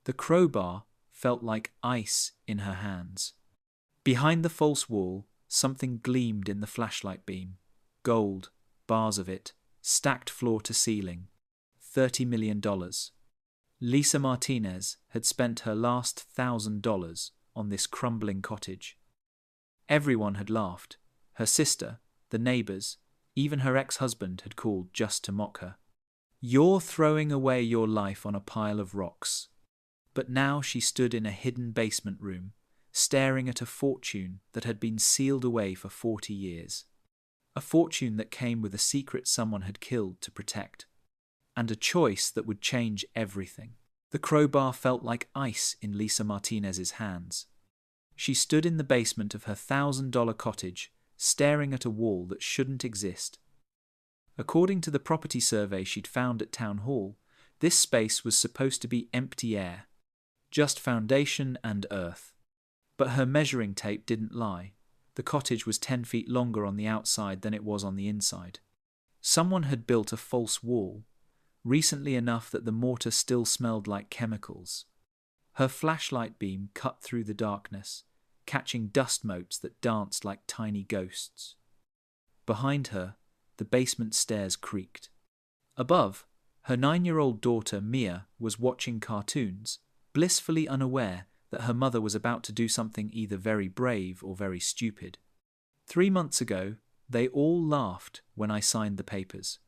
The crowbar felt like ice in her hands. Behind the false wall, something gleamed in the flashlight beam. Gold, bars of it, stacked floor to ceiling. $30 million. Lisa Martinez had spent her last $1,000 on this crumbling cottage. Everyone had laughed. Her sister, the neighbors, even her ex-husband had called just to mock her. "You're throwing away your life on a pile of rocks." But now she stood in a hidden basement room, staring at a fortune that had been sealed away for 40 years. A fortune that came with a secret someone had killed to protect. And a choice that would change everything. The crowbar felt like ice in Lisa Martinez's hands. She stood in the basement of her $1,000 cottage, staring at a wall that shouldn't exist. According to the property survey she'd found at Town Hall, this space was supposed to be empty air, just foundation and earth. But her measuring tape didn't lie. The cottage was 10 feet longer on the outside than it was on the inside. Someone had built a false wall, recently enough that the mortar still smelled like chemicals. Her flashlight beam cut through the darkness, catching dust motes that danced like tiny ghosts. Behind her, the basement stairs creaked. Above, her 9-year-old daughter Mia was watching cartoons, blissfully unaware that her mother was about to do something either very brave or very stupid. 3 months ago, they all laughed when I signed the papers.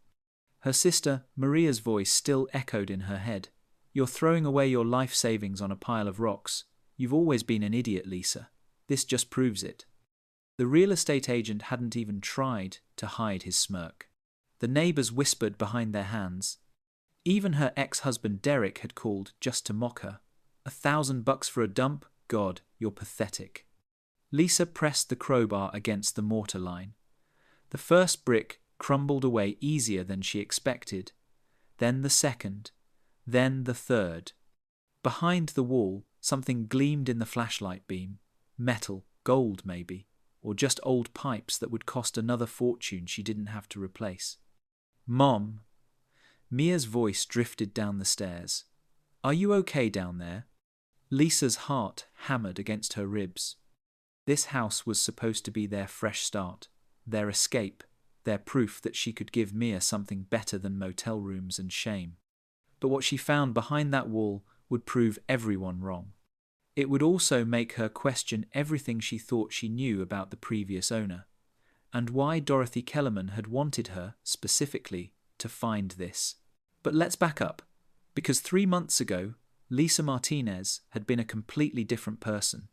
Her sister Maria's voice still echoed in her head. "You're throwing away your life savings on a pile of rocks. You've always been an idiot, Lisa. This just proves it." The real estate agent hadn't even tried to hide his smirk. The neighbors whispered behind their hands. Even her ex-husband Derek had called just to mock her. $1,000 for a dump? God, you're pathetic. Lisa pressed the crowbar against the mortar line. The first brick crumbled away easier than she expected. Then the second. Then the third. Behind the wall, something gleamed in the flashlight beam. Metal, gold maybe, or just old pipes that would cost another fortune she didn't have to replace. "Mom." Mia's voice drifted down the stairs. "Are you okay down there?" Lisa's heart hammered against her ribs. This house was supposed to be their fresh start, their escape, their proof that she could give Mia something better than motel rooms and shame. But what she found behind that wall would prove everyone wrong. It would also make her question everything she thought she knew about the previous owner, and why Dorothy Kellerman had wanted her, specifically, to find this. But let's back up, because 3 months ago, Lisa Martinez had been a completely different person.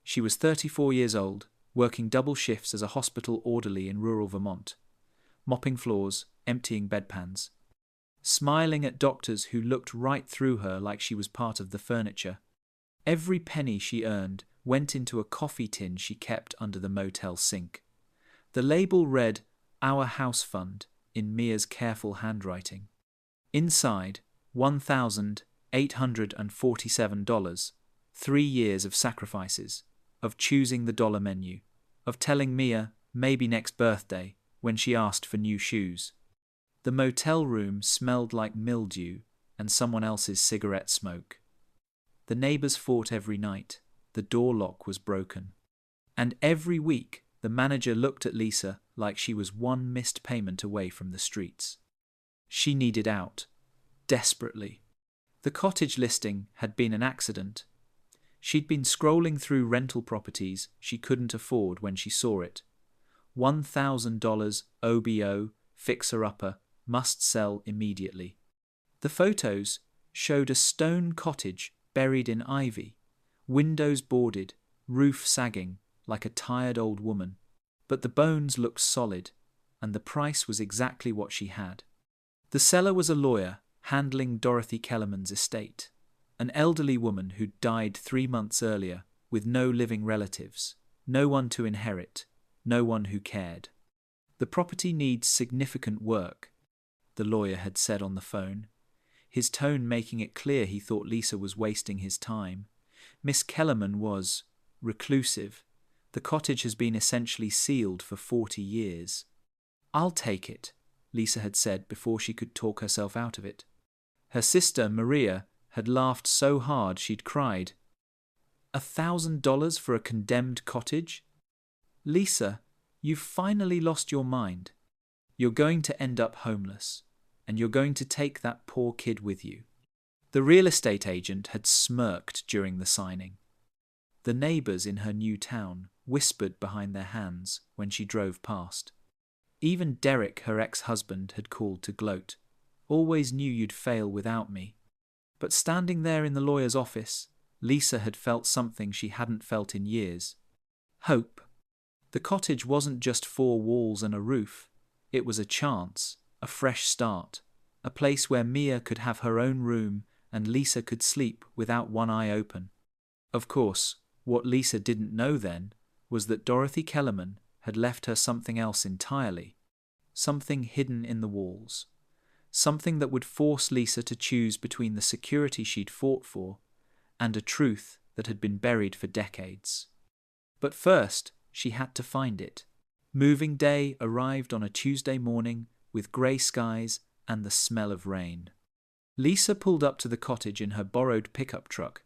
She was 34 years old, working double shifts as a hospital orderly in rural Vermont, mopping floors, emptying bedpans, smiling at doctors who looked right through her like she was part of the furniture. Every penny she earned went into a coffee tin she kept under the motel sink. The label read, "Our House Fund," in Mia's careful handwriting. Inside, $1,847, 3 years of sacrifices, of choosing the dollar menu, of telling Mia, maybe next birthday, when she asked for new shoes. The motel room smelled like mildew and someone else's cigarette smoke. The neighbors fought every night. The door lock was broken. And every week, the manager looked at Lisa like she was one missed payment away from the streets. She needed out. Desperately. The cottage listing had been an accident. She'd been scrolling through rental properties she couldn't afford when she saw it. $1,000 OBO, fixer-upper, must sell immediately. The photos showed a stone cottage buried in ivy, windows boarded, roof sagging like a tired old woman. But the bones looked solid, and the price was exactly what she had. The seller was a lawyer handling Dorothy Kellerman's estate, an elderly woman who'd died 3 months earlier with no living relatives, no one to inherit, no one who cared. "The property needs significant work," the lawyer had said on the phone, his tone making it clear he thought Lisa was wasting his time. Miss Kellerman was reclusive. The cottage has been essentially sealed for 40 years. "I'll take it," Lisa had said before she could talk herself out of it. Her sister, Maria, had laughed so hard she'd cried. $1,000 for a condemned cottage? Lisa, you've finally lost your mind. You're going to end up homeless, and you're going to take that poor kid with you. The real estate agent had smirked during the signing. The neighbours in her new town whispered behind their hands when she drove past. Even Derek, her ex-husband, had called to gloat. Always knew you'd fail without me. But standing there in the lawyer's office, Lisa had felt something she hadn't felt in years. Hope. The cottage wasn't just 4 walls and a roof. It was a chance, a fresh start, a place where Mia could have her own room and Lisa could sleep without one eye open. Of course, what Lisa didn't know then was that Dorothy Kellerman had left her something else entirely, something hidden in the walls, something that would force Lisa to choose between the security she'd fought for and a truth that had been buried for decades. But first, she had to find it. Moving day arrived on a Tuesday morning with grey skies and the smell of rain. Lisa pulled up to the cottage in her borrowed pickup truck,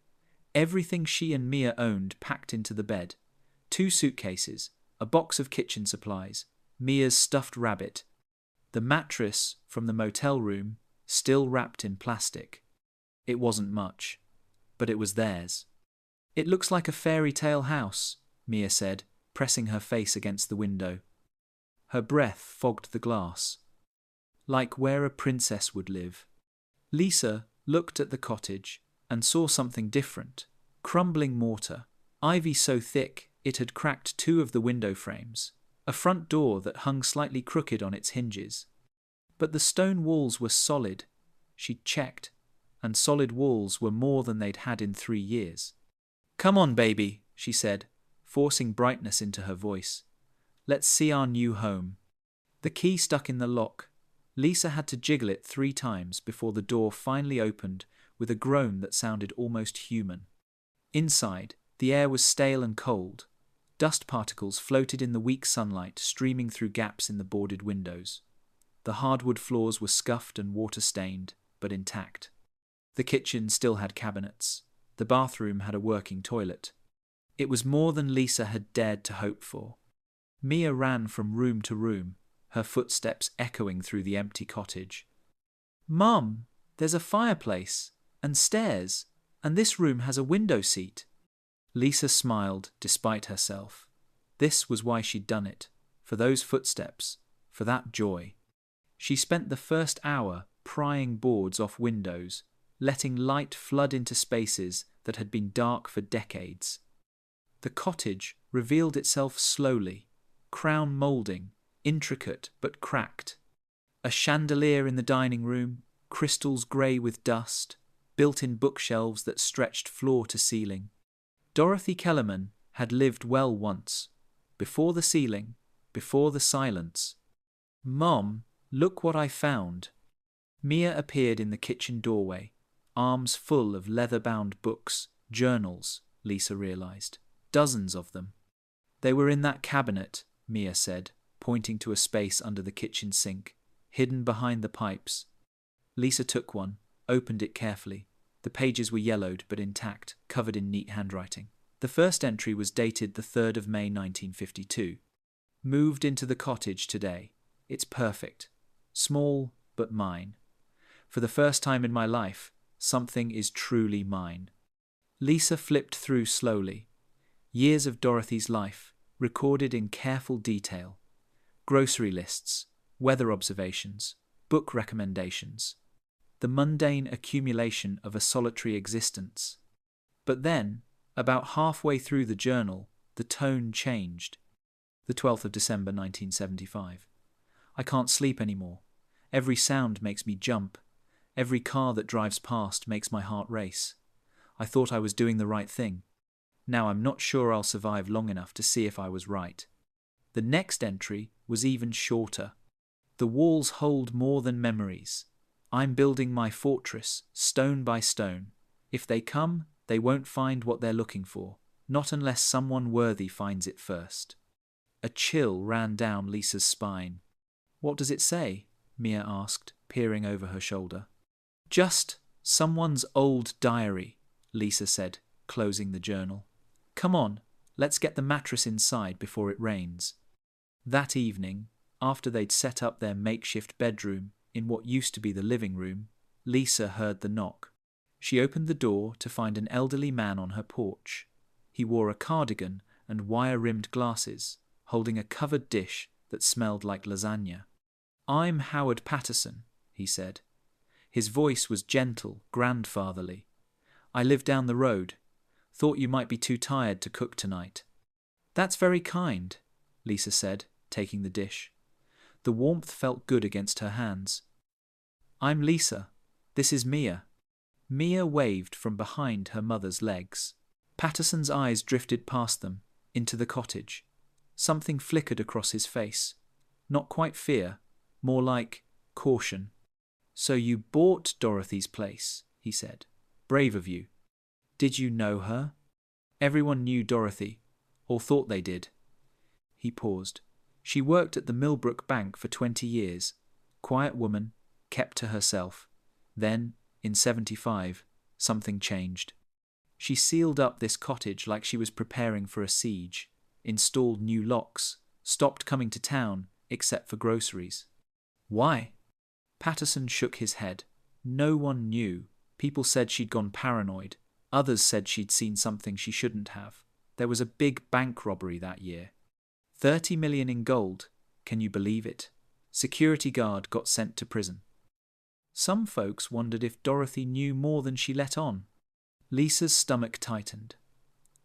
everything she and Mia owned packed into the bed, 2 suitcases, a box of kitchen supplies, Mia's stuffed rabbit, the mattress from the motel room still wrapped in plastic. It wasn't much, but it was theirs. It looks like a fairy tale house, Mia said, pressing her face against the window. Her breath fogged the glass. Like where a princess would live. Lisa looked at the cottage and saw something different. Crumbling mortar, ivy so thick it had cracked 2 of the window frames, a front door that hung slightly crooked on its hinges. But the stone walls were solid, she'd checked, and solid walls were more than they'd had in 3 years. "Come on, baby," she said, forcing brightness into her voice. "Let's see our new home." The key stuck in the lock. Lisa had to jiggle it 3 times before the door finally opened with a groan that sounded almost human. Inside, the air was stale and cold. Dust particles floated in the weak sunlight, streaming through gaps in the boarded windows. The hardwood floors were scuffed and water-stained, but intact. The kitchen still had cabinets. The bathroom had a working toilet. It was more than Lisa had dared to hope for. Mia ran from room to room, her footsteps echoing through the empty cottage. "Mum, there's a fireplace, and stairs, and this room has a window seat." Lisa smiled despite herself. This was why she'd done it, for those footsteps, for that joy. She spent the first hour prying boards off windows, letting light flood into spaces that had been dark for decades. The cottage revealed itself slowly, crown moulding, intricate but cracked. A chandelier in the dining room, crystals grey with dust, built-in bookshelves that stretched floor to ceiling. Dorothy Kellerman had lived well once, before the ceiling, before the silence. "Mom, look what I found." Mia appeared in the kitchen doorway, arms full of leather-bound books, journals, Lisa realized. Dozens of them. "They were in that cabinet," Mia said, pointing to a space under the kitchen sink, hidden behind the pipes. Lisa took one, opened it carefully. The pages were yellowed but intact, covered in neat handwriting. The first entry was dated the 3rd of May 1952. "Moved into the cottage today. It's perfect. Small, but mine. For the first time in my life, something is truly mine." Lisa flipped through slowly. Years of Dorothy's life, recorded in careful detail. Grocery lists, weather observations, book recommendations. The mundane accumulation of a solitary existence. But then, about halfway through the journal, the tone changed. The 12th of December 1975. "I can't sleep anymore. Every sound makes me jump. Every car that drives past makes my heart race. I thought I was doing the right thing. Now I'm not sure I'll survive long enough to see if I was right." The next entry was even shorter. "The walls hold more than memories. I'm building my fortress, stone by stone. If they come, they won't find what they're looking for, not unless someone worthy finds it first." A chill ran down Lisa's spine. "What does it say?" Mia asked, peering over her shoulder. "Just Someone's old diary, Lisa said, closing the journal. Come on, let's get the mattress inside before it rains. That evening, after they'd set up their makeshift bedroom in what used to be the living room, Lisa heard the knock. She opened the door to find an elderly man on her porch. He wore a cardigan and wire-rimmed glasses, holding a covered dish that smelled like lasagna. I'm Howard Patterson, he said. His voice was gentle, grandfatherly. I live down the road. Thought you might be too tired to cook tonight. That's very kind, Lisa said, taking the dish. The warmth felt good against her hands. I'm Lisa. This is Mia. Mia waved from behind her mother's legs. Patterson's eyes drifted past them, into the cottage. Something flickered across his face. Not quite fear, more like caution. So you bought Dorothy's place, he said. Brave of you. Did you know her? Everyone knew Dorothy, or thought they did. He paused. She worked at the Millbrook Bank for 20 years. Quiet woman, kept to herself. Then, in 75, something changed. She sealed up this cottage like she was preparing for a siege, installed new locks, stopped coming to town except for groceries. Why? Patterson shook his head. No one knew. People said she'd gone paranoid. Others said she'd seen something she shouldn't have. There was a big bank robbery that year. 30 million in gold. Can you believe it? Security guard got sent to prison. Some folks wondered if Dorothy knew more than she let on. Lisa's stomach tightened.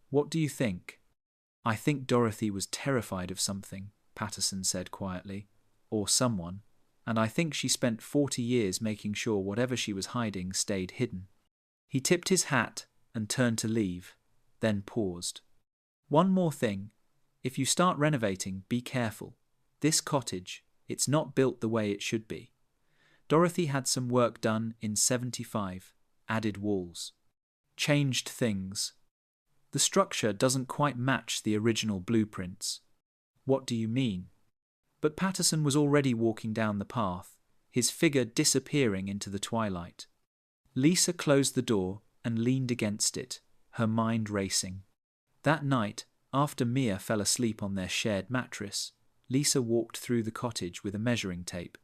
What do you think? I think Dorothy was terrified of something, Patterson said quietly. Or someone. And I think she spent 40 years making sure whatever she was hiding stayed hidden. He tipped his hat and turned to leave, then paused. One more thing. If you start renovating, be careful. This cottage, it's not built the way it should be. Dorothy had some work done in 75, added walls. Changed things. The structure doesn't quite match the original blueprints. What do you mean? But Patterson was already walking down the path, his figure disappearing into the twilight. Lisa closed the door and leaned against it, her mind racing. That night, after Mia fell asleep on their shared mattress, Lisa walked through the cottage with a measuring tape.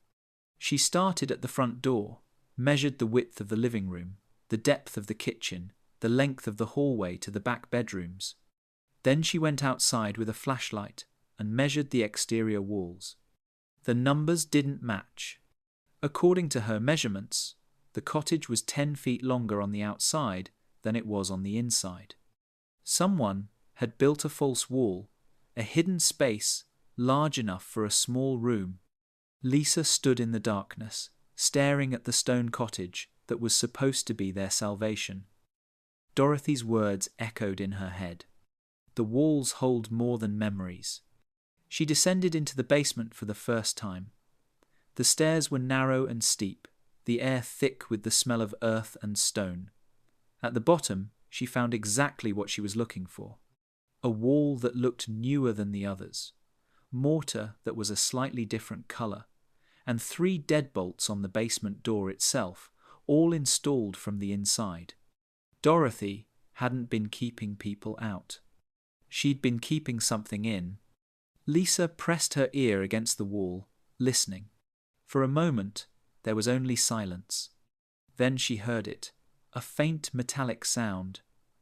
She started at the front door, measured the width of the living room, the depth of the kitchen, the length of the hallway to the back bedrooms. Then she went outside with a flashlight and measured the exterior walls. The numbers didn't match. According to her measurements, the cottage was 10 feet longer on the outside than it was on the inside. Someone had built a false wall, a hidden space large enough for a small room. Lisa stood in the darkness, staring at the stone cottage that was supposed to be their salvation. Dorothy's words echoed in her head. The walls hold more than memories. She descended into the basement for the first time. The stairs were narrow and steep, the air thick with the smell of earth and stone. At the bottom, she found exactly what she was looking for. A wall that looked newer than the others, mortar that was a slightly different colour, and 3 deadbolts on the basement door itself, all installed from the inside. Dorothy hadn't been keeping people out. She'd been keeping something in. Lisa pressed her ear against the wall, listening. For a moment, there was only silence. Then she heard it, a faint metallic sound,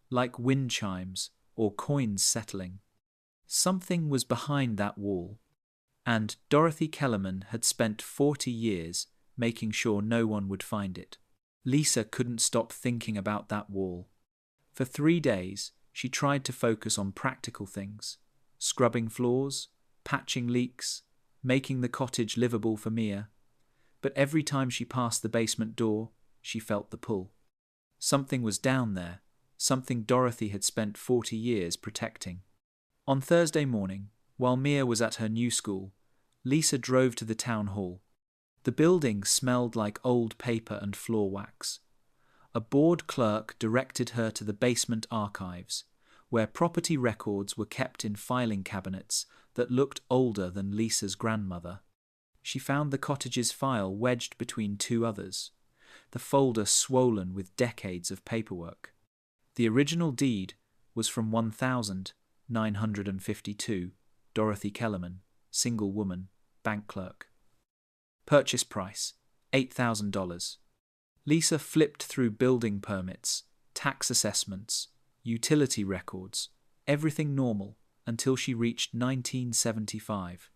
like wind chimes or coins settling. Something was behind that wall, and Dorothy Kellerman had spent 40 years making sure no one would find it. Lisa couldn't stop thinking about that wall. For 3 days, she tried to focus on practical things, scrubbing floors, patching leaks, making the cottage livable for Mia. But every time she passed the basement door, she felt the pull. Something was down there, something Dorothy had spent 40 years protecting. On Thursday morning, while Mia was at her new school, Lisa drove to the town hall. The building smelled like old paper and floor wax. A bored clerk directed her to the basement archives, where property records were kept in filing cabinets that looked older than Lisa's grandmother. She found the cottage's file wedged between 2 others. the folder swollen with decades of paperwork. The original deed was from 1952, Dorothy Kellerman, single woman, bank clerk. Purchase price, $8,000. Lisa flipped through building permits, tax assessments, utility records, everything normal until she reached 1975.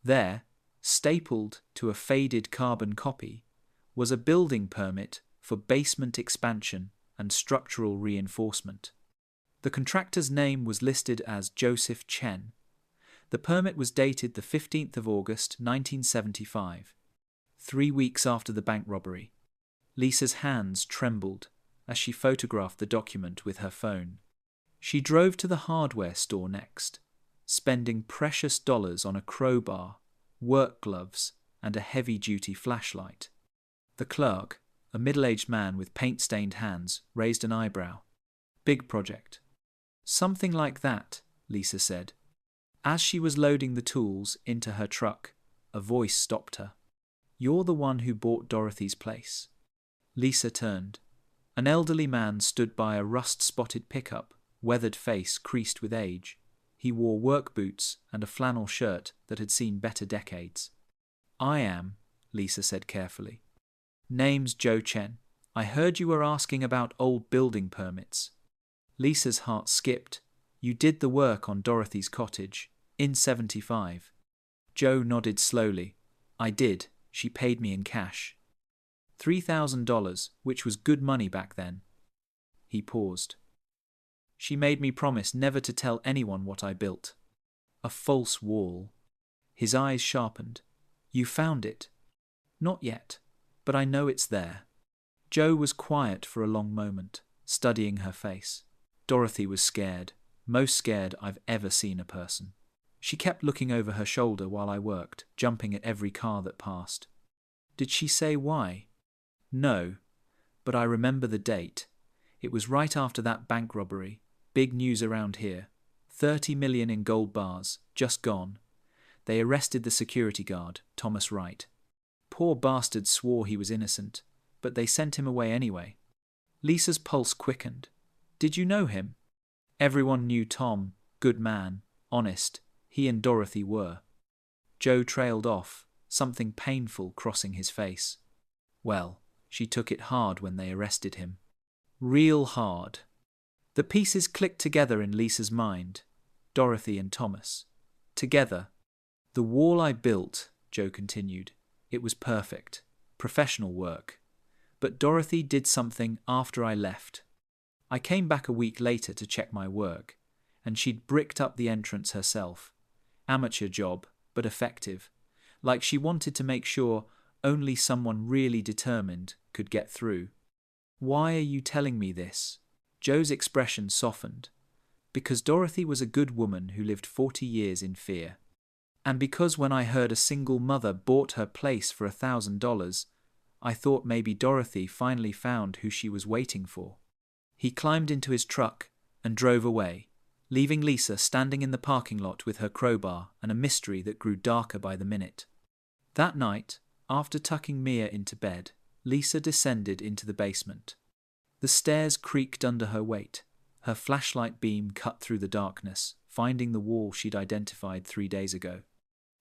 There, stapled to a faded carbon copy, was a building permit for basement expansion and structural reinforcement. The contractor's name was listed as Joseph Chen. The permit was dated the 15th of August, 1975, 3 weeks after the bank robbery. Lisa's hands trembled as she photographed the document with her phone. She drove to the hardware store next, spending precious dollars on a crowbar, work gloves, and a heavy-duty flashlight. The clerk, a middle-aged man with paint-stained hands, raised an eyebrow. Big project. Something like that, Lisa said. As she was loading the tools into her truck, a voice stopped her. You're the one who bought Dorothy's place. Lisa turned. An elderly man stood by a rust-spotted pickup, weathered face creased with age. He wore work boots and a flannel shirt that had seen better decades. I am, Lisa said carefully. Name's Joe Chen. I heard you were asking about old building permits. Lisa's heart skipped. You did the work on Dorothy's cottage, in 75. Joe nodded slowly. I did. She paid me in cash. $3,000, which was good money back then. He paused. She made me promise never to tell anyone what I built. A false wall. His eyes sharpened. You found it? Not yet, but I know it's there. Joe was quiet for a long moment, studying her face. Dorothy was scared, most scared I've ever seen a person. She kept looking over her shoulder while I worked, jumping at every car that passed. Did she say why? No, but I remember the date. It was right after that bank robbery. Big news around here. 30 million in gold bars, just gone. They arrested the security guard, Thomas Wright. Poor bastard swore he was innocent, but they sent him away anyway. Lisa's pulse quickened. Did you know him? Everyone knew Tom, good man, honest. He and Dorothy were. Joe trailed off, something painful crossing his face. Well, she took it hard when they arrested him. Real hard. The pieces clicked together in Lisa's mind. Dorothy and Thomas. Together. The wall I built, Joe continued. It was perfect. Professional work. But Dorothy did something after I left. I came back a week later to check my work, and she'd bricked up the entrance herself. Amateur job, but effective. Like she wanted to make sure only someone really determined could get through. Why are you telling me this? Joe's expression softened. Because Dorothy was a good woman who lived 40 years in fear. And because when I heard a single mother bought her place for $1,000, I thought maybe Dorothy finally found who she was waiting for. He climbed into his truck and drove away, leaving Lisa standing in the parking lot with her crowbar and a mystery that grew darker by the minute. That night, after tucking Mia into bed, Lisa descended into the basement. The stairs creaked under her weight. Her flashlight beam cut through the darkness, finding the wall she'd identified 3 days ago.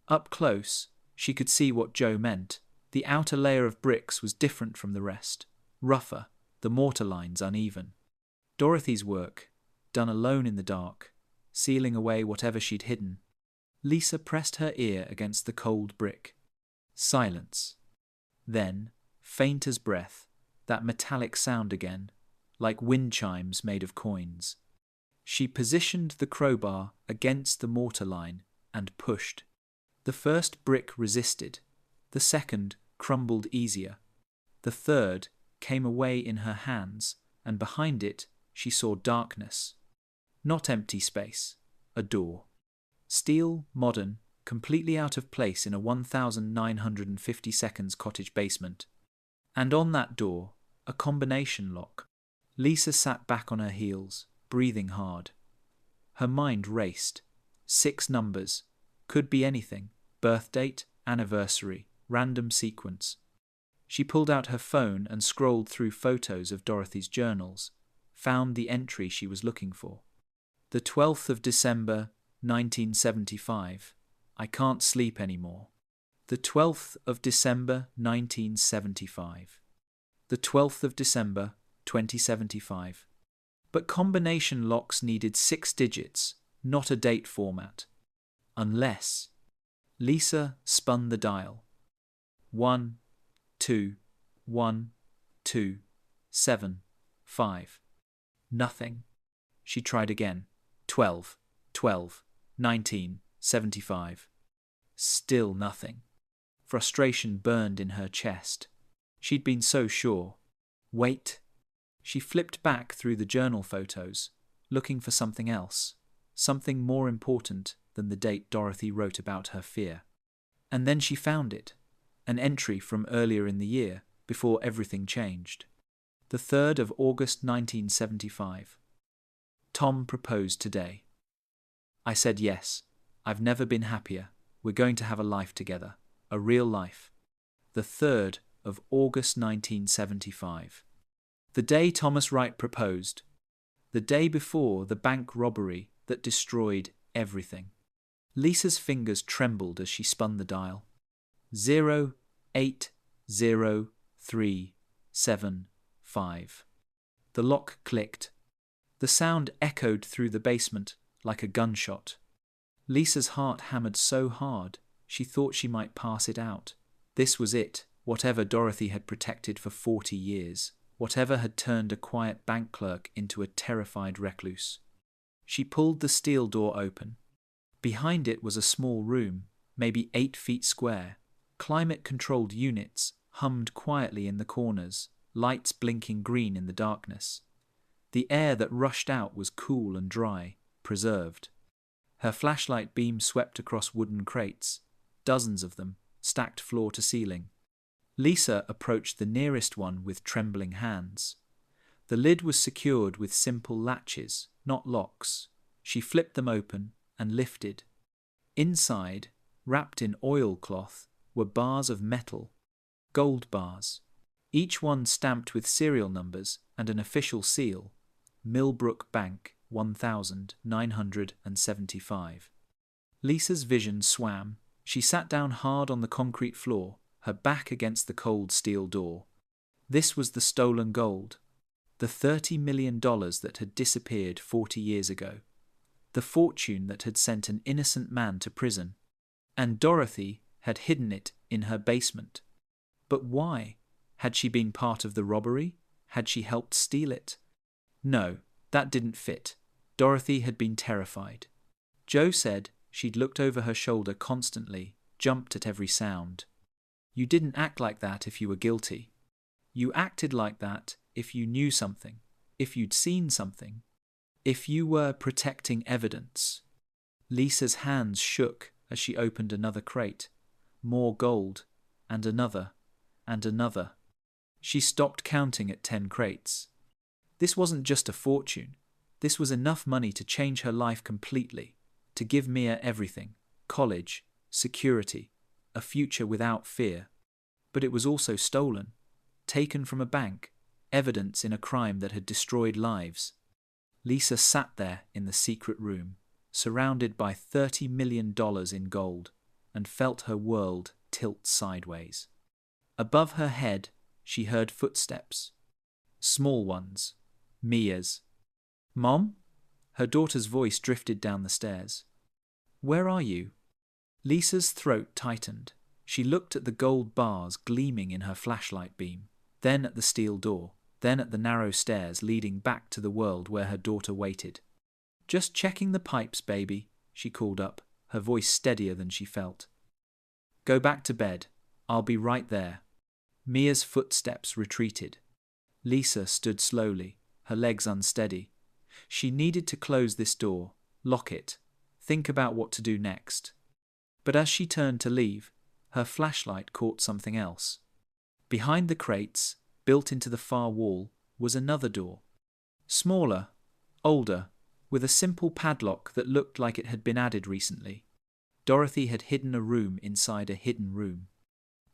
Up close, she could see what Joe meant. The outer layer of bricks was different from the rest, rougher, the mortar lines uneven. Dorothy's work, done alone in the dark, sealing away whatever she'd hidden. Lisa pressed her ear against the cold brick. Silence. Then, faint as breath, that metallic sound again, like wind chimes made of coins. She positioned the crowbar against the mortar line and pushed. The first brick resisted. The second crumbled easier. The third came away in her hands, and behind it she saw darkness. Not empty space, a door. Steel, modern, completely out of place in a 1950 seconds cottage basement. And on that door, a combination lock. Lisa sat back on her heels, breathing hard. Her mind raced. 6 numbers. Could be anything. Birth date, anniversary, random sequence. She pulled out her phone and scrolled through photos of Dorothy's journals, found the entry she was looking for. The 12th of December, 1975. I can't sleep anymore. The 12th of December, 1975. The 12th of December, 2075. But combination locks needed 6 digits, not a date format. Unless. Lisa spun the dial. 1, 2, 1, 2, 7, 5. Nothing. She tried again. 12, 12, 19, 75. Still nothing. Frustration burned in her chest. She'd been so sure. Wait. She flipped back through the journal photos, looking for something else, something more important than the date Dorothy wrote about her fear. And then she found it, an entry from earlier in the year, before everything changed. The 3rd of August 1975. Tom proposed today. I said yes. I've never been happier. We're going to have a life together. A real life. The 3rd of August 1975. The day Thomas Wright proposed. The day before the bank robbery that destroyed everything. Lisa's fingers trembled as she spun the dial. 0, 8, 0, 3, 7, 5. The lock clicked. The sound echoed through the basement like a gunshot. Lisa's heart hammered so hard she thought she might pass it out. This was it, whatever Dorothy had protected for 40 years, whatever had turned a quiet bank clerk into a terrified recluse. She pulled the steel door open. Behind it was a small room, maybe 8 feet square. Climate-controlled units hummed quietly in the corners, lights blinking green in the darkness. The air that rushed out was cool and dry, preserved. Her flashlight beam swept across wooden crates, dozens of them, stacked floor to ceiling. Lisa approached the nearest one with trembling hands. The lid was secured with simple latches, not locks. She flipped them open and lifted. Inside, wrapped in oilcloth, were bars of metal, gold bars, each one stamped with serial numbers and an official seal, Millbrook Bank 1975. Lisa's vision swam. She sat down hard on the concrete floor, her back against the cold steel door. This was the stolen gold, the $30 million that had disappeared 40 years ago, the fortune that had sent an innocent man to prison, and Dorothy had hidden it in her basement. But why? Had she been part of the robbery? Had she helped steal it? No, that didn't fit. Dorothy had been terrified. Joe said she'd looked over her shoulder constantly, jumped at every sound. You didn't act like that if you were guilty. You acted like that if you knew something, if you'd seen something, if you were protecting evidence. Lisa's hands shook as she opened another crate. More gold, and another, and another. She stopped counting at 10 crates. This wasn't just a fortune. This was enough money to change her life completely, to give Mia everything, college, security, a future without fear. But it was also stolen, taken from a bank, evidence in a crime that had destroyed lives. Lisa sat there in the secret room, surrounded by $30 million in gold, and felt her world tilt sideways. Above her head, she heard footsteps. Small ones. Mia's. "Mom?" Her daughter's voice drifted down the stairs. "Where are you?" Lisa's throat tightened. She looked at the gold bars gleaming in her flashlight beam, then at the steel door, then at the narrow stairs leading back to the world where her daughter waited. "Just checking the pipes, baby," she called up, her voice steadier than she felt. "Go back to bed. I'll be right there." Mia's footsteps retreated. Lisa stood slowly, her legs unsteady. She needed to close this door, lock it, think about what to do next. But as she turned to leave, her flashlight caught something else. Behind the crates, built into the far wall, was another door. Smaller, older, with a simple padlock that looked like it had been added recently. Dorothy had hidden a room inside a hidden room.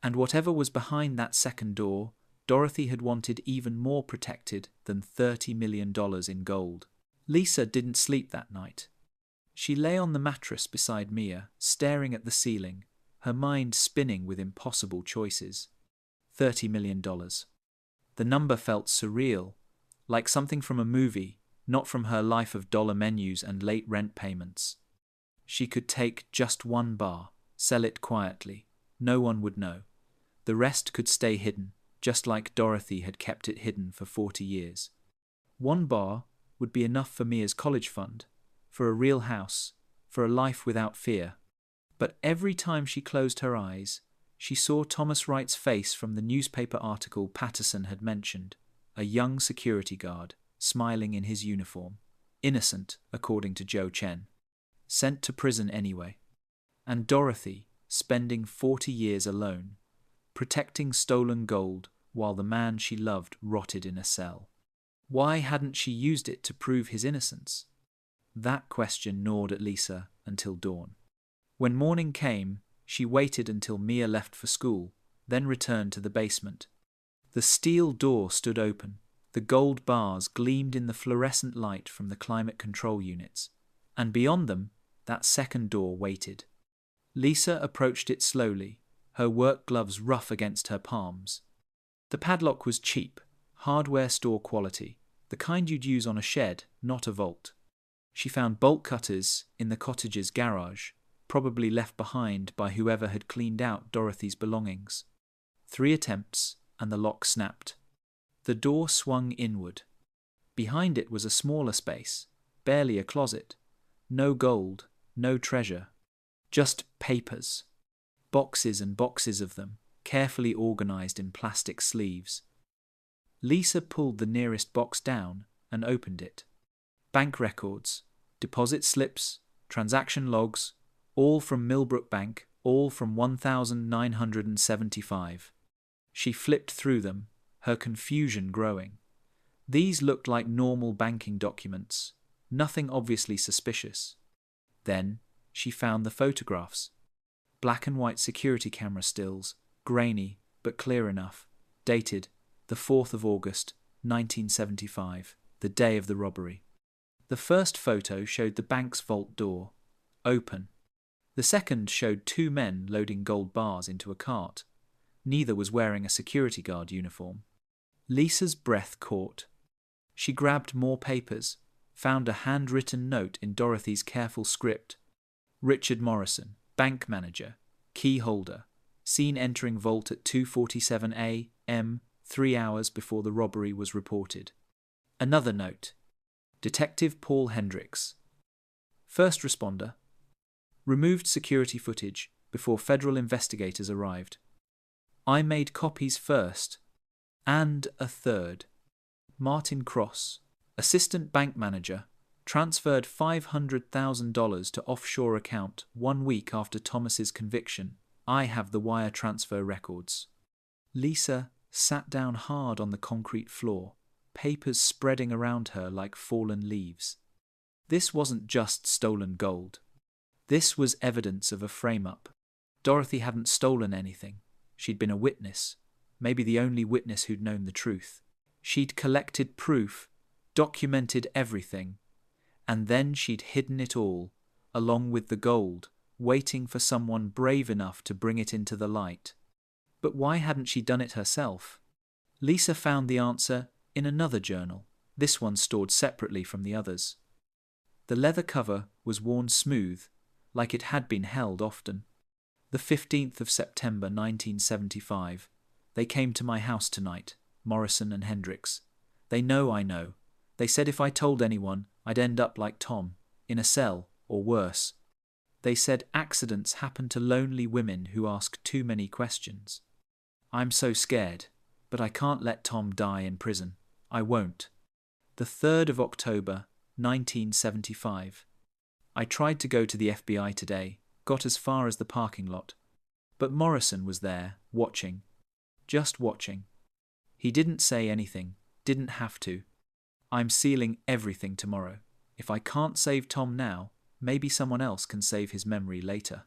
And whatever was behind that second door, Dorothy had wanted even more protected than $30 million in gold. Lisa didn't sleep that night. She lay on the mattress beside Mia, staring at the ceiling, her mind spinning with impossible choices. $30 million. The number felt surreal, like something from a movie, not from her life of dollar menus and late rent payments. She could take just one bar, sell it quietly. No one would know. The rest could stay hidden, just like Dorothy had kept it hidden for 40 years. One bar would be enough for Mia's college fund, for a real house, for a life without fear. But every time she closed her eyes, she saw Thomas Wright's face from the newspaper article Patterson had mentioned, a young security guard, smiling in his uniform, innocent, according to Joe Chen, sent to prison anyway. And Dorothy, spending 40 years alone, protecting stolen gold while the man she loved rotted in a cell. Why hadn't she used it to prove his innocence? That question gnawed at Lisa until dawn. When morning came, she waited until Mia left for school, then returned to the basement. The steel door stood open. The gold bars gleamed in the fluorescent light from the climate control units, and beyond them, that second door waited. Lisa approached it slowly, her work gloves rough against her palms. The padlock was cheap, hardware store quality, the kind you'd use on a shed, not a vault. She found bolt cutters in the cottage's garage, probably left behind by whoever had cleaned out Dorothy's belongings. 3 attempts, and the lock snapped. The door swung inward. Behind it was a smaller space, barely a closet. No gold, no treasure. Just papers. Boxes and boxes of them, carefully organized in plastic sleeves. Lisa pulled the nearest box down and opened it. Bank records, deposit slips, transaction logs, all from Millbrook Bank, all from 1975. She flipped through them, her confusion growing. These looked like normal banking documents, nothing obviously suspicious. Then she found the photographs. Black and white security camera stills, grainy but clear enough, dated the 4th of August, 1975, the day of the robbery. The first photo showed the bank's vault door, open. The second showed 2 men loading gold bars into a cart. Neither was wearing a security guard uniform. Lisa's breath caught. She grabbed more papers, found a handwritten note in Dorothy's careful script. Richard Morrison, bank manager, key holder, seen entering vault at 2:47 a.m., 3 hours before the robbery was reported. Another note. Detective Paul Hendricks, first responder, removed security footage before federal investigators arrived. I made copies first, and a third. Martin Cross, assistant bank manager, transferred $500,000 to offshore account 1 week after Thomas's conviction. I have the wire transfer records. Lisa sat down hard on the concrete floor, papers spreading around her like fallen leaves. This wasn't just stolen gold. This was evidence of a frame-up. Dorothy hadn't stolen anything. She'd been a witness, maybe the only witness who'd known the truth. She'd collected proof, documented everything, and then she'd hidden it all, along with the gold, waiting for someone brave enough to bring it into the light. But why hadn't she done it herself? Lisa found the answer in another journal, this one stored separately from the others. The leather cover was worn smooth, like it had been held often. The 15th of September 1975. They came to my house tonight, Morrison and Hendricks. They know I know. They said if I told anyone, I'd end up like Tom, in a cell, or worse. They said accidents happen to lonely women who ask too many questions. I'm so scared, but I can't let Tom die in prison. I won't. The 3rd of October, 1975. I tried to go to the FBI today, got as far as the parking lot. But Morrison was there, watching. Just watching. He didn't say anything, didn't have to. I'm sealing everything tomorrow. If I can't save Tom now, maybe someone else can save his memory later.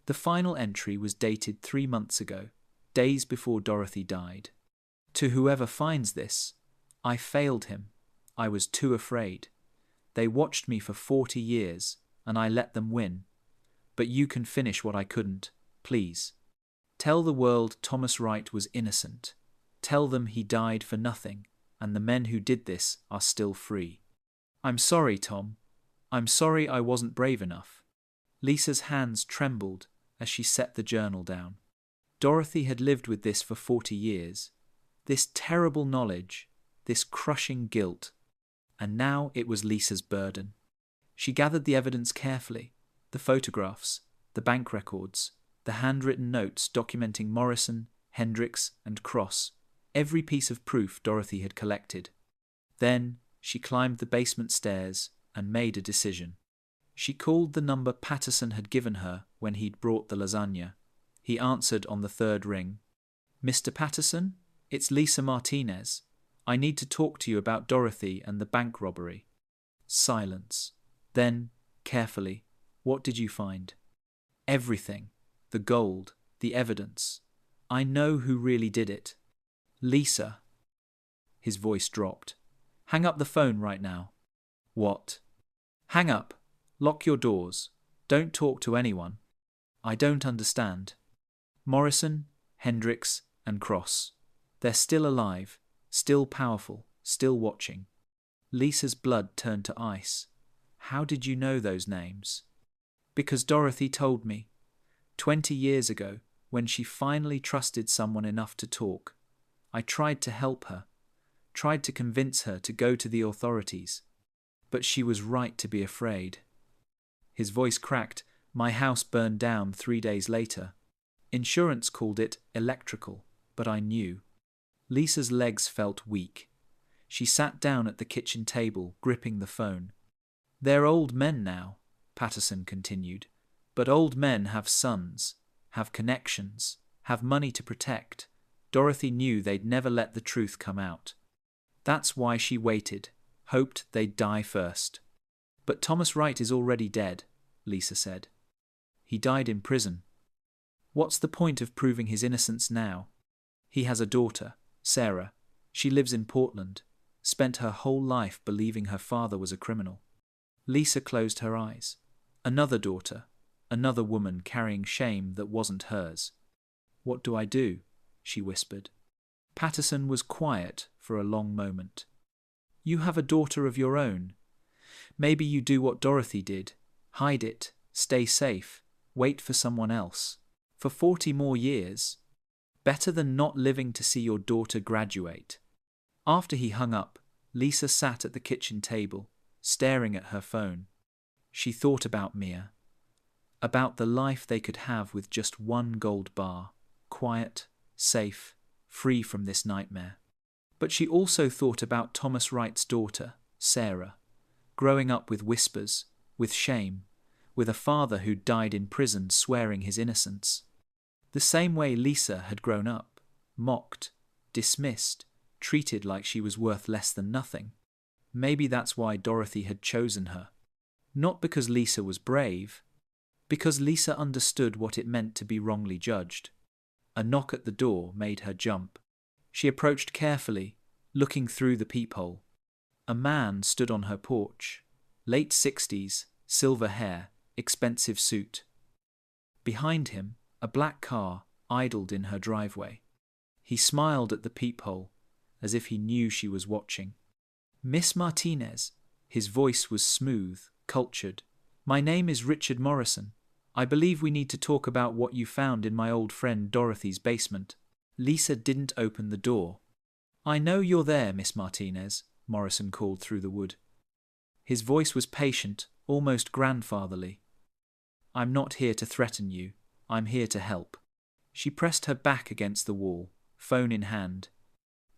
The final entry was dated 3 months ago, days before Dorothy died. To whoever finds this, I failed him. I was too afraid. They watched me for 40 years, and I let them win. But you can finish what I couldn't, please. Tell the world Thomas Wright was innocent. Tell them he died for nothing, and the men who did this are still free. I'm sorry, Tom. I'm sorry I wasn't brave enough. Lisa's hands trembled as she set the journal down. Dorothy had lived with this for 40 years. This terrible knowledge, this crushing guilt. And now it was Lisa's burden. She gathered the evidence carefully, the photographs, the bank records, the handwritten notes documenting Morrison, Hendricks, and Cross, every piece of proof Dorothy had collected. Then she climbed the basement stairs and made a decision. She called the number Patterson had given her when he'd brought the lasagna. He answered on the third ring. Mr. Patterson, it's Lisa Martinez. I need to talk to you about Dorothy and the bank robbery. Silence. Then, carefully, what did you find? Everything. The gold, the evidence. I know who really did it. Lisa. His voice dropped. Hang up the phone right now. What? Hang up. Lock your doors. Don't talk to anyone. I don't understand. Morrison, Hendricks, and Cross. They're still alive, still powerful, still watching. Lisa's blood turned to ice. How did you know those names? Because Dorothy told me. 20 years ago, when she finally trusted someone enough to talk. I tried to help her, tried to convince her to go to the authorities. But she was right to be afraid. His voice cracked. My house burned down 3 days later. Insurance called it electrical, but I knew. Lisa's legs felt weak. She sat down at the kitchen table, gripping the phone. They're old men now, Patterson continued. But old men have sons, have connections, have money to protect. Dorothy knew they'd never let the truth come out. That's why she waited, hoped they'd die first. But Thomas Wright is already dead, Lisa said. He died in prison. What's the point of proving his innocence now? He has a daughter, Sarah. She lives in Portland, spent her whole life believing her father was a criminal. Lisa closed her eyes. Another daughter, another woman carrying shame that wasn't hers. What do I do? She whispered. Patterson was quiet for a long moment. You have a daughter of your own. Maybe you do what Dorothy did. Hide it, stay safe, wait for someone else. For 40 more years. Better than not living to see your daughter graduate. After he hung up, Lisa sat at the kitchen table, staring at her phone. She thought about Mia. About the life they could have with just one gold bar. Quiet, safe, free from this nightmare. But she also thought about Thomas Wright's daughter, Sarah, growing up with whispers, with shame, with a father who died in prison swearing his innocence. The same way Lisa had grown up, mocked, dismissed, treated like she was worth less than nothing. Maybe that's why Dorothy had chosen her. Not because Lisa was brave, because Lisa understood what it meant to be wrongly judged. A knock at the door made her jump. She approached carefully, looking through the peephole. A man stood on her porch. Late 60s, silver hair, expensive suit. Behind him, a black car idled in her driveway. He smiled at the peephole, as if he knew she was watching. Miss Martinez. His voice was smooth, cultured. My name is Richard Morrison. I believe we need to talk about what you found in my old friend Dorothy's basement. Lisa didn't open the door. I know you're there, Miss Martinez, Morrison called through the wood. His voice was patient, almost grandfatherly. I'm not here to threaten you. I'm here to help. She pressed her back against the wall, phone in hand.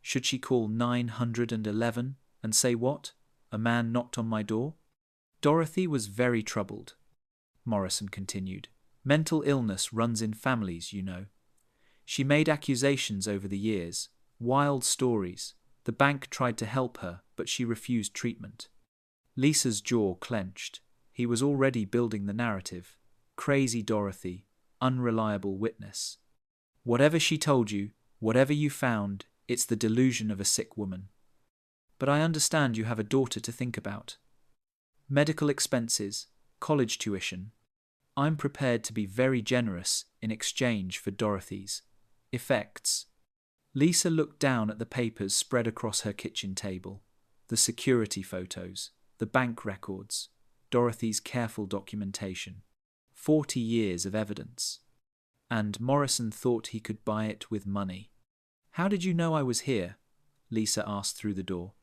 Should she call 911 and say what? A man knocked on my door? Dorothy was very troubled. Morrison continued. Mental illness runs in families, you know. She made accusations over the years, wild stories. The bank tried to help her, but she refused treatment. Lisa's jaw clenched. He was already building the narrative. Crazy Dorothy, unreliable witness. Whatever she told you, whatever you found, it's the delusion of a sick woman. But I understand you have a daughter to think about. Medical expenses, college tuition. I'm prepared to be very generous in exchange for Dorothy's effects. Lisa looked down at the papers spread across her kitchen table. The security photos, the bank records, Dorothy's careful documentation. 40 years of evidence. And Morrison thought he could buy it with money. How did you know I was here? Lisa asked through the door.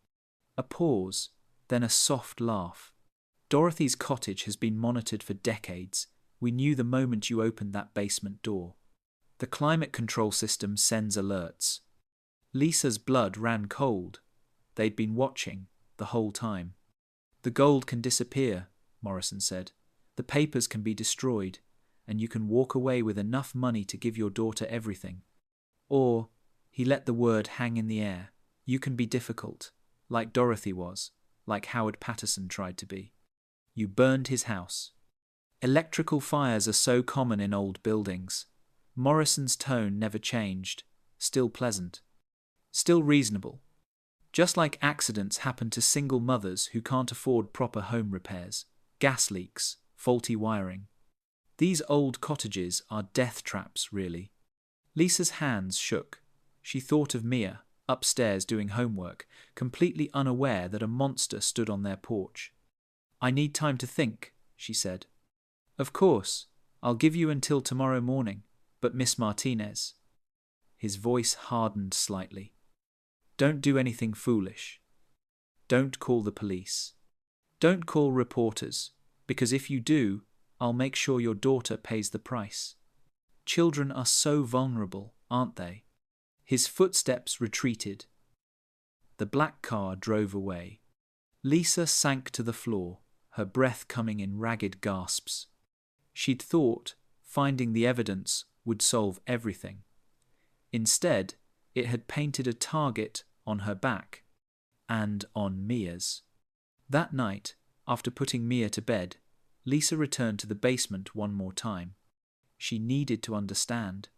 A pause, then a soft laugh. Dorothy's cottage has been monitored for decades. We knew the moment you opened that basement door. The climate control system sends alerts. Lisa's blood ran cold. They'd been watching the whole time. The gold can disappear, Morrison said. The papers can be destroyed, and you can walk away with enough money to give your daughter everything. Or, he let the word hang in the air, you can be difficult, like Dorothy was, like Howard Patterson tried to be. You burned his house. Electrical fires are so common in old buildings. Morrison's tone never changed, still pleasant, still reasonable. Just like accidents happen to single mothers who can't afford proper home repairs, gas leaks, faulty wiring. These old cottages are death traps, really. Lisa's hands shook. She thought of Mia, upstairs doing homework, completely unaware that a monster stood on their porch. I need time to think, she said. Of course, I'll give you until tomorrow morning, but Miss Martinez. His voice hardened slightly. Don't do anything foolish. Don't call the police. Don't call reporters, because if you do, I'll make sure your daughter pays the price. Children are so vulnerable, aren't they? His footsteps retreated. The black car drove away. Lisa sank to the floor, her breath coming in ragged gasps. She'd thought finding the evidence would solve everything. Instead, it had painted a target on her back and on Mia's. That night, after putting Mia to bed, Lisa returned to the basement one more time. She needed to understand,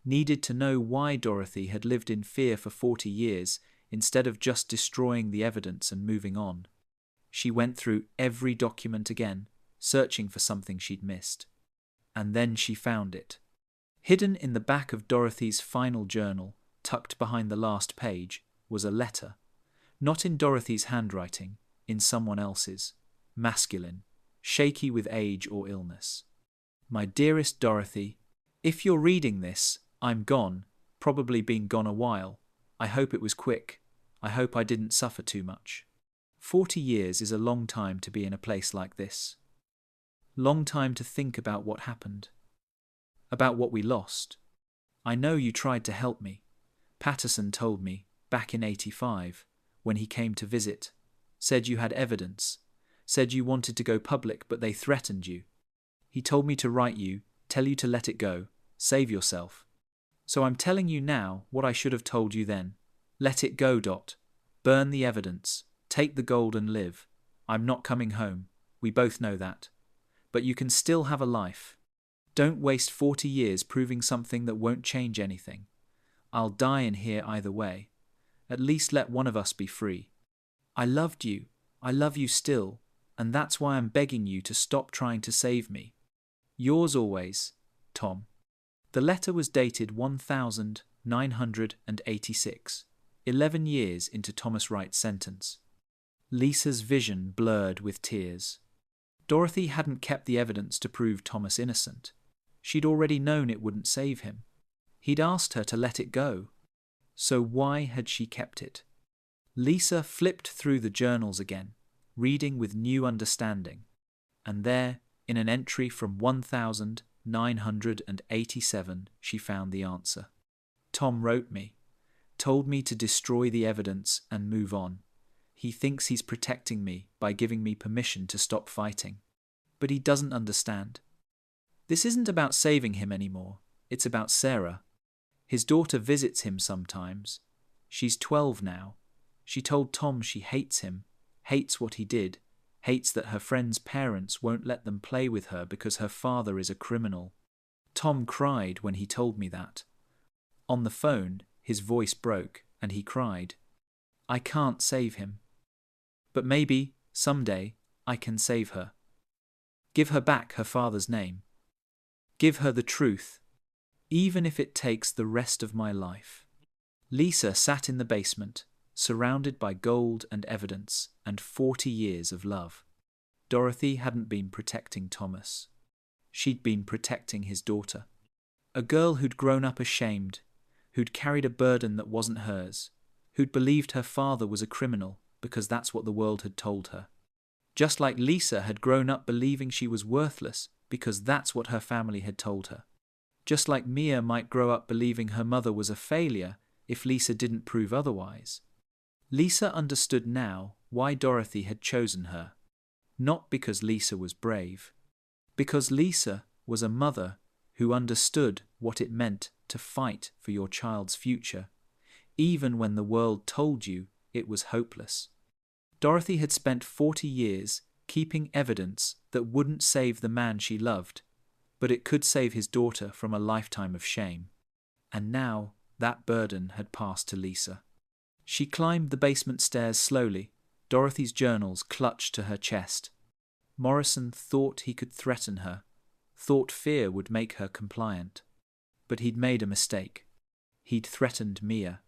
needed to know why Dorothy had lived in fear for 40 years instead of just destroying the evidence and moving on. She went through every document again, searching for something she'd missed. And then she found it. Hidden in the back of Dorothy's final journal, tucked behind the last page, was a letter. Not in Dorothy's handwriting, in someone else's, masculine, shaky with age or illness. My dearest Dorothy, if you're reading this, I'm gone, probably been gone a while. I hope it was quick. I hope I didn't suffer too much. 40 years is a long time to be in a place like this. Long time to think about what happened. About what we lost. I know you tried to help me. Patterson told me, back in '85, when he came to visit. Said you had evidence. Said you wanted to go public, but they threatened you. He told me to write you, tell you to let it go, save yourself. So I'm telling you now what I should have told you then. Let it go, Dot. Burn the evidence. Take the gold and live. I'm not coming home. We both know that. But you can still have a life. Don't waste 40 years proving something that won't change anything. I'll die in here either way. At least let one of us be free. I loved you. I love you still. And that's why I'm begging you to stop trying to save me. Yours always, Tom. The letter was dated 1986, 11 years into Thomas Wright's sentence. Lisa's vision blurred with tears. Dorothy hadn't kept the evidence to prove Thomas innocent. She'd already known it wouldn't save him. He'd asked her to let it go. So why had she kept it? Lisa flipped through the journals again, reading with new understanding. And there, in an entry from 1987, she found the answer. Tom wrote me, told me to destroy the evidence and move on. He thinks he's protecting me by giving me permission to stop fighting. But he doesn't understand. This isn't about saving him anymore. It's about Sarah. His daughter visits him sometimes. She's 12 now. She told Tom she hates him, hates what he did, hates that her friend's parents won't let them play with her because her father is a criminal. Tom cried when he told me that. On the phone, his voice broke, and he cried, "I can't save him. But maybe, someday, I can save her. Give her back her father's name. Give her the truth, even if it takes the rest of my life." Lisa sat in the basement, surrounded by gold and evidence and 40 years of love. Dorothy hadn't been protecting Thomas. She'd been protecting his daughter. A girl who'd grown up ashamed, who'd carried a burden that wasn't hers, who'd believed her father was a criminal because that's what the world had told her. Just like Lisa had grown up believing she was worthless because that's what her family had told her. Just like Mia might grow up believing her mother was a failure if Lisa didn't prove otherwise. Lisa understood now why Dorothy had chosen her. Not because Lisa was brave. Because Lisa was a mother who understood what it meant to fight for your child's future, even when the world told you it was hopeless. Dorothy had spent 40 years keeping evidence that wouldn't save the man she loved, but it could save his daughter from a lifetime of shame. And now that burden had passed to Lisa. She climbed the basement stairs slowly, Dorothy's journals clutched to her chest. Morrison thought he could threaten her, thought fear would make her compliant. But he'd made a mistake. He'd threatened Mia.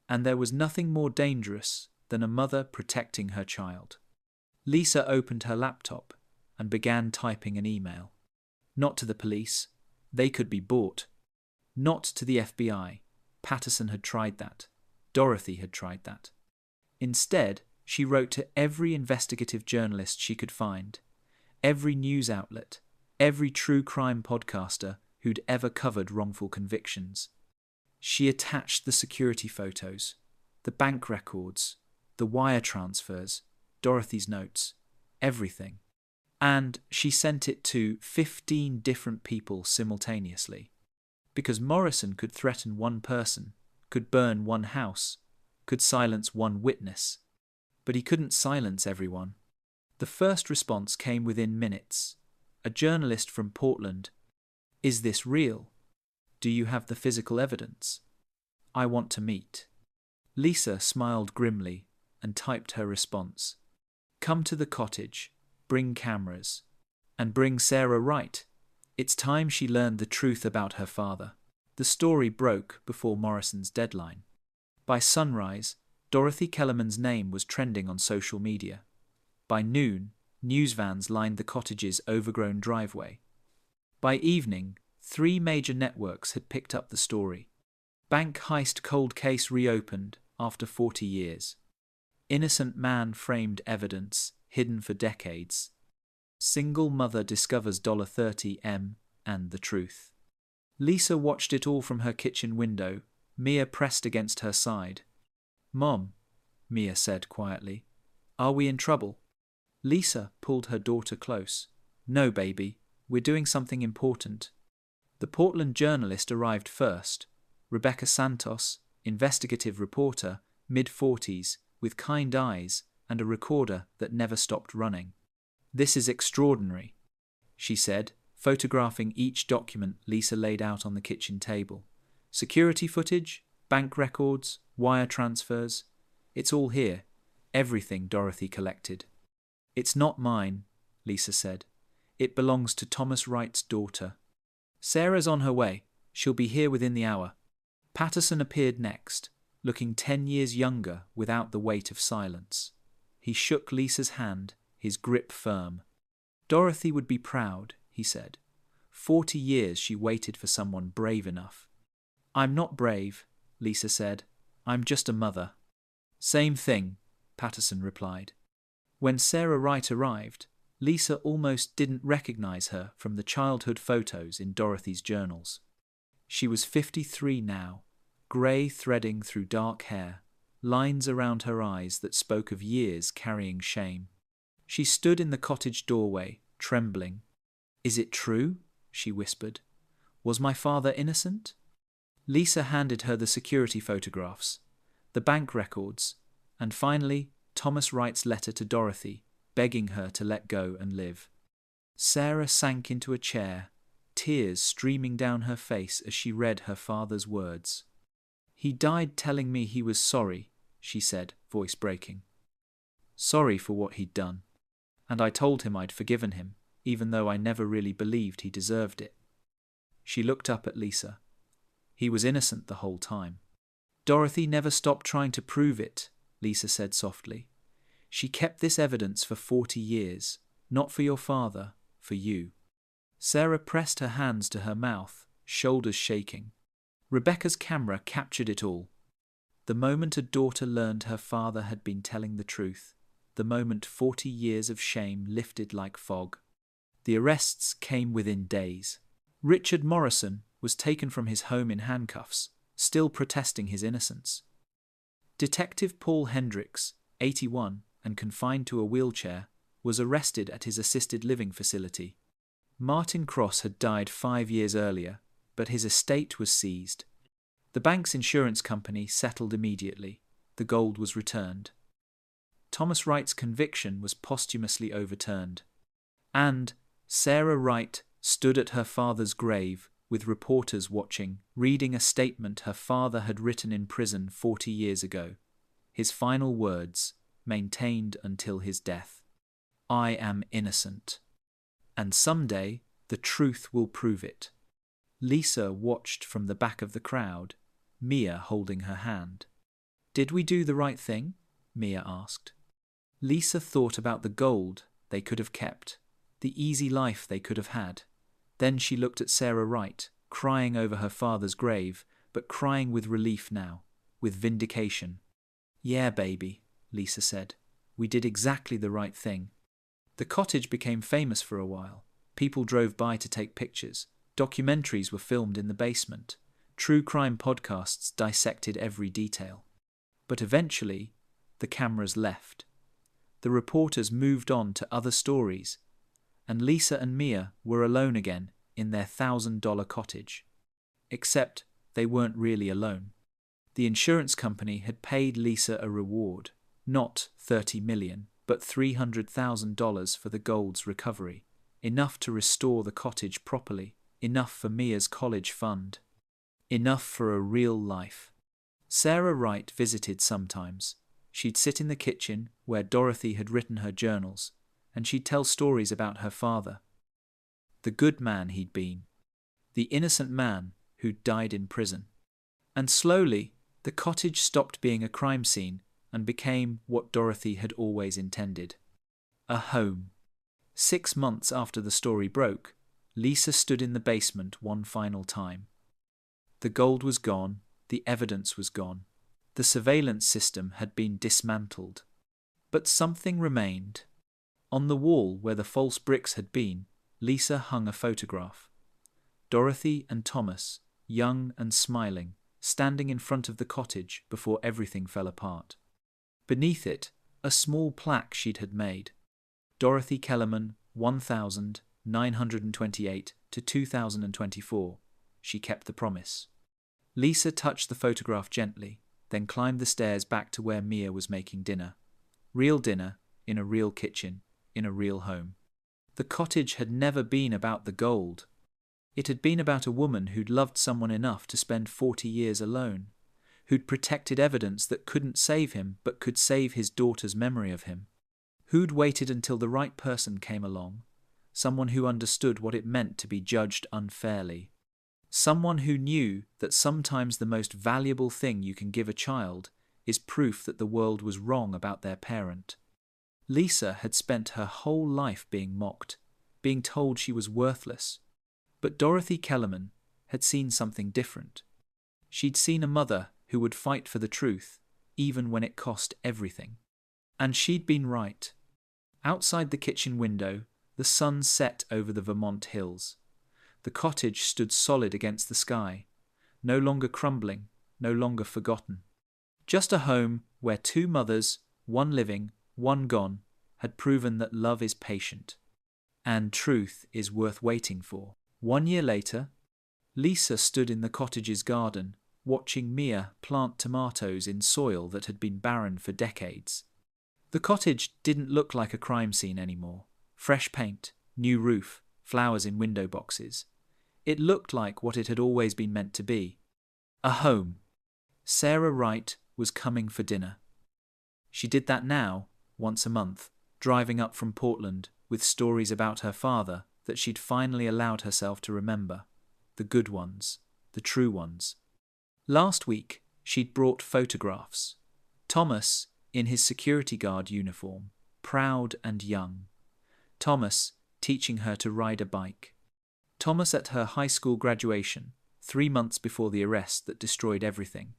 And there was nothing more dangerous than a mother protecting her child. Lisa opened her laptop and began typing an email. Not to the police. They could be bought. Not to the FBI. Patterson had tried that. Dorothy had tried that. Instead, she wrote to every investigative journalist she could find, every news outlet, every true crime podcaster who'd ever covered wrongful convictions. She attached the security photos, the bank records, the wire transfers, Dorothy's notes, everything. And she sent it to 15 different people simultaneously. Because Morrison could threaten one person, could burn one house, could silence one witness. But he couldn't silence everyone. The first response came within minutes. A journalist from Portland. "Is this real? Do you have the physical evidence? I want to meet." Lisa smiled grimly and typed her response. "Come to the cottage, bring cameras, and bring Sarah Wright. It's time she learned the truth about her father." The story broke before Morrison's deadline. By sunrise, Dorothy Kellerman's name was trending on social media. By noon, news vans lined the cottage's overgrown driveway. By evening, 3 major networks had picked up the story. Bank heist cold case reopened after 40 years. Innocent man framed evidence hidden for decades. Single mother discovers $30M and the truth. Lisa watched it all from her kitchen window, Mia pressed against her side. "Mom," Mia said quietly, "are we in trouble?" Lisa pulled her daughter close. "No, baby, we're doing something important." The Portland journalist arrived first, Rebecca Santos, investigative reporter, mid-40s, with kind eyes and a recorder that never stopped running. "This is extraordinary," she said, photographing each document Lisa laid out on the kitchen table. "Security footage, bank records, wire transfers. It's all here. Everything Dorothy collected." "It's not mine," Lisa said. "It belongs to Thomas Wright's daughter. Sarah's on her way. She'll be here within the hour." Patterson appeared next, looking 10 years younger without the weight of silence. He shook Lisa's hand, his grip firm. "Dorothy would be proud," he said. 40 years she waited for someone brave enough. "I'm not brave," Lisa said. "I'm just a mother." "Same thing," Patterson replied. When Sarah Wright arrived, Lisa almost didn't recognize her from the childhood photos in Dorothy's journals. She was 53 now, grey threading through dark hair, lines around her eyes that spoke of years carrying shame. She stood in the cottage doorway, trembling. "Is it true?" she whispered. "Was my father innocent?" Lisa handed her the security photographs, the bank records, and finally Thomas Wright's letter to Dorothy, begging her to let go and live. Sarah sank into a chair, tears streaming down her face as she read her father's words. He died telling me he was sorry, she said, voice breaking. Sorry for what he'd done. And I told him I'd forgiven him, even though I never really believed he deserved it. She looked up at Lisa. He was innocent the whole time. Dorothy never stopped trying to prove it, Lisa said softly. She kept this evidence for 40 years, not for your father, for you. Sarah pressed her hands to her mouth, shoulders shaking. Rebecca's camera captured it all. The moment a daughter learned her father had been telling the truth, the moment 40 years of shame lifted like fog. The arrests came within days. Richard Morrison was taken from his home in handcuffs, still protesting his innocence. Detective Paul Hendricks, 81, and confined to a wheelchair, was arrested at his assisted living facility. Martin Cross had died 5 years earlier, but his estate was seized. The bank's insurance company settled immediately. The gold was returned. Thomas Wright's conviction was posthumously overturned. And Sarah Wright stood at her father's grave, with reporters watching, reading a statement her father had written in prison 40 years ago. His final words, maintained until his death. I am innocent. And someday, the truth will prove it. Lisa watched from the back of the crowd, Mia holding her hand. Did we do the right thing? Mia asked. Lisa thought about the gold they could have kept, the easy life they could have had. Then she looked at Sarah Wright, crying over her father's grave, but crying with relief now, with vindication. Yeah, baby, Lisa said. We did exactly the right thing. The cottage became famous for a while. People drove by to take pictures. Documentaries were filmed in the basement. True crime podcasts dissected every detail. But eventually, the cameras left. The reporters moved on to other stories, and Lisa and Mia were alone again in their $1,000 cottage. Except they weren't really alone. The insurance company had paid Lisa a reward, not $30 million, but $300,000 for the gold's recovery, enough to restore the cottage properly, enough for Mia's college fund, enough for a real life. Sarah Wright visited sometimes. She'd sit in the kitchen where Dorothy had written her journals, and she'd tell stories about her father. The good man he'd been. The innocent man who'd died in prison. And slowly, the cottage stopped being a crime scene and became what Dorothy had always intended. A home. 6 months after the story broke, Lisa stood in the basement one final time. The gold was gone, the evidence was gone. The surveillance system had been dismantled. But something remained. On the wall where the false bricks had been, Lisa hung a photograph. Dorothy and Thomas, young and smiling, standing in front of the cottage before everything fell apart. Beneath it, a small plaque she'd had made. Dorothy Kellerman, 1928 to 2024. She kept the promise. Lisa touched the photograph gently, then climbed the stairs back to where Mia was making dinner. Real dinner, in a real kitchen, in a real home. The cottage had never been about the gold. It had been about a woman who'd loved someone enough to spend 40 years alone, who'd protected evidence that couldn't save him but could save his daughter's memory of him, who'd waited until the right person came along, someone who understood what it meant to be judged unfairly, someone who knew that sometimes the most valuable thing you can give a child is proof that the world was wrong about their parent. Lisa had spent her whole life being mocked, being told she was worthless. But Dorothy Kellerman had seen something different. She'd seen a mother who would fight for the truth, even when it cost everything. And she'd been right. Outside the kitchen window, the sun set over the Vermont hills. The cottage stood solid against the sky, no longer crumbling, no longer forgotten. Just a home where 2 mothers, one living, one gone, had proven that love is patient, and truth is worth waiting for. 1 year later, Lisa stood in the cottage's garden, watching Mia plant tomatoes in soil that had been barren for decades. The cottage didn't look like a crime scene anymore. Fresh paint, new roof, flowers in window boxes. It looked like what it had always been meant to be. A home. Sarah Wright was coming for dinner. She did that now, once a month, driving up from Portland with stories about her father that she'd finally allowed herself to remember. The good ones, the true ones. Last week, she'd brought photographs. Thomas, in his security guard uniform, proud and young. Thomas, teaching her to ride a bike. Thomas at her high school graduation, 3 months before the arrest that destroyed everything.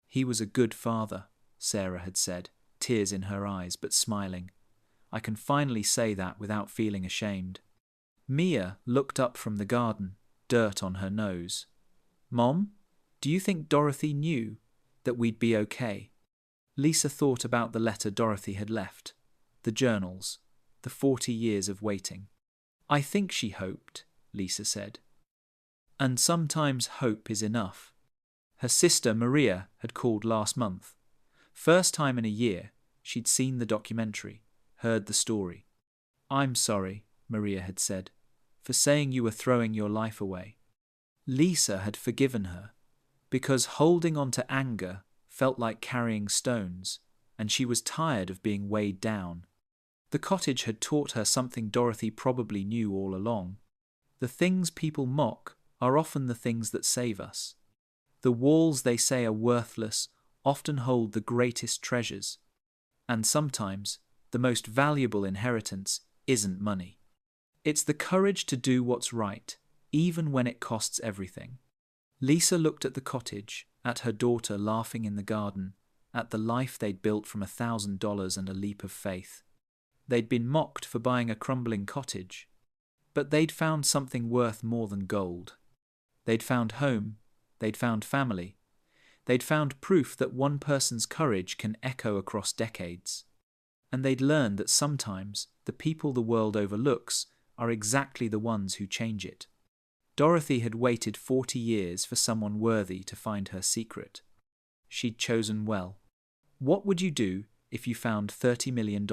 He was a good father, Sarah had said, tears in her eyes but smiling. I can finally say that without feeling ashamed. Mia looked up from the garden, dirt on her nose. Mom, do you think Dorothy knew that we'd be okay? Lisa thought about the letter Dorothy had left, the journals, the 40 years of waiting. I think she hoped, Lisa said. And sometimes hope is enough. Her sister Maria had called last month. First time in a year, she'd seen the documentary, heard the story. I'm sorry, Maria had said, for saying you were throwing your life away. Lisa had forgiven her, because holding on to anger felt like carrying stones, and she was tired of being weighed down. The cottage had taught her something Dorothy probably knew all along. The things people mock are often the things that save us. The walls they say are worthless often hold the greatest treasures. And sometimes, the most valuable inheritance isn't money. It's the courage to do what's right, even when it costs everything. Lisa looked at the cottage, at her daughter laughing in the garden, at the life they'd built from $1,000 and a leap of faith. They'd been mocked for buying a crumbling cottage, but they'd found something worth more than gold. They'd found home, they'd found family, they'd found proof that one person's courage can echo across decades. And they'd learned that sometimes the people the world overlooks are exactly the ones who change it. Dorothy had waited 40 years for someone worthy to find her secret. She'd chosen well. What would you do if you found $30 million?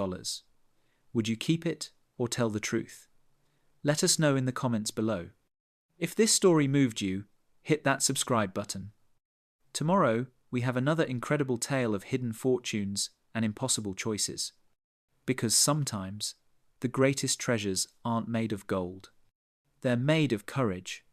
Would you keep it or tell the truth? Let us know in the comments below. If this story moved you, hit that subscribe button. Tomorrow, we have another incredible tale of hidden fortunes and impossible choices. Because sometimes, the greatest treasures aren't made of gold. They're made of courage.